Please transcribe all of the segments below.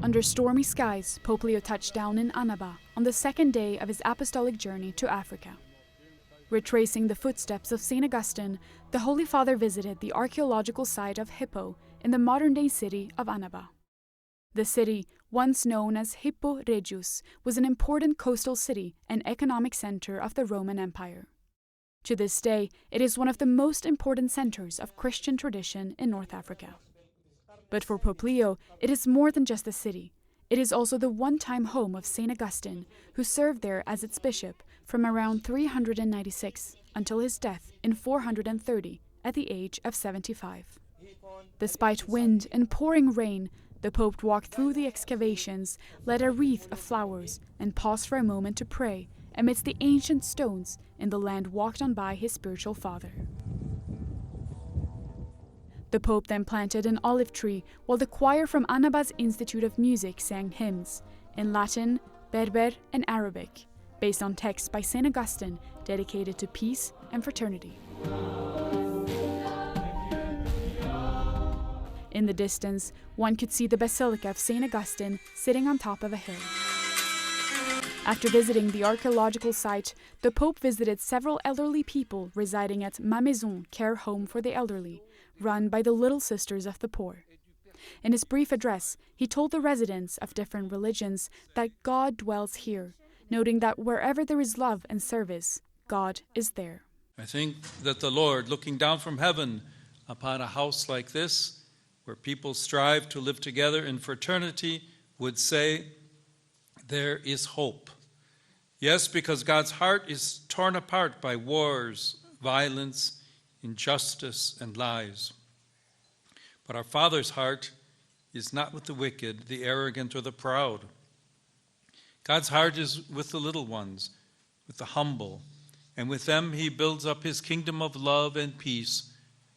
Under stormy skies, Pope Leo touched down in Annaba on the second day of his Apostolic Journey to Africa. Retracing the footsteps of St. Augustine, the Holy Father visited the archaeological site of Hippo in the modern-day city of Annaba. The city, once known as Hippo Regius, was an important coastal city and economic center of the Roman Empire. To this day, it is one of the most important centers of Christian tradition in North Africa. But for Pope Leo, it is more than just a city. It is also the one-time home of St. Augustine, who served there as its bishop from around 396 until his death in 430 at the age of 75. Despite wind and pouring rain, the Pope walked through the excavations, led a wreath of flowers, and paused for a moment to pray amidst the ancient stones in the land walked on by his spiritual father. The Pope then planted an olive tree while the choir from Annaba's Institute of Music sang hymns in Latin, Berber, and Arabic, based on texts by St. Augustine dedicated to peace and fraternity. In the distance, one could see the Basilica of St. Augustine sitting on top of a hill. After visiting the archaeological site, the Pope visited several elderly people residing at Ma Maison Care Home for the Elderly, run by the Little Sisters of the Poor. In his brief address, he told the residents of different religions that God dwells here, noting that wherever there is love and service, God is there. I think that the Lord, looking down from heaven upon a house like this, where people strive to live together in fraternity, would say, there is hope. Yes, because God's heart is torn apart by wars, violence, injustice, and lies. But our Father's heart is not with the wicked, the arrogant, or the proud. God's heart is with the little ones, with the humble, and with them he builds up his kingdom of love and peace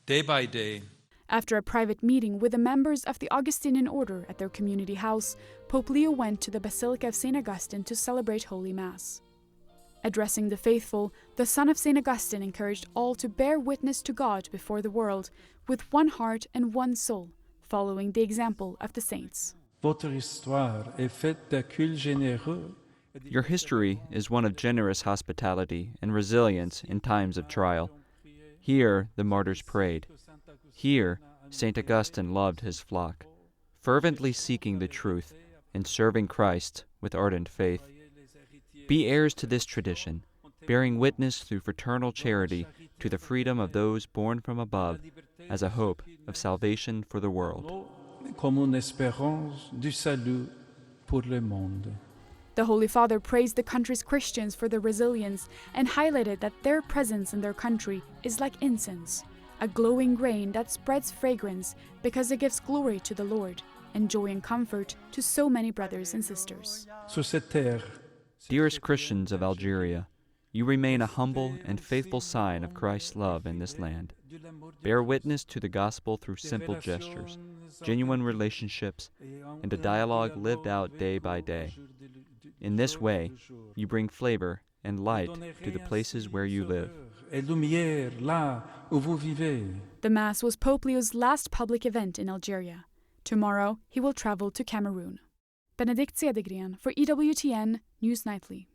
day by day. After a private meeting with the members of the Augustinian order at their community house, Pope Leo went to the Basilica of St. Augustine to celebrate Holy Mass. Addressing the faithful, the son of St. Augustine encouraged all to bear witness to God before the world with one heart and one soul, following the example of the saints. Your history is one of generous hospitality and resilience in times of trial. Here the martyrs prayed. Here St. Augustine loved his flock, fervently seeking the truth and serving Christ with ardent faith. Be heirs to this tradition, bearing witness through fraternal charity to the freedom of those born from above as a hope of salvation for the world. The Holy Father praised the country's Christians for their resilience and highlighted that their presence in their country is like incense, a glowing grain that spreads fragrance because it gives glory to the Lord and joy and comfort to so many brothers and sisters. Dearest Christians of Algeria, you remain a humble and faithful sign of Christ's love in this land. Bear witness to the gospel through simple gestures, genuine relationships, and a dialogue lived out day by day. In this way, you bring flavor and light to the places where you live. The Mass was Pope Leo's last public event in Algeria. Tomorrow, he will travel to Cameroon. Bénédicte Cedergen for EWTN News Nightly.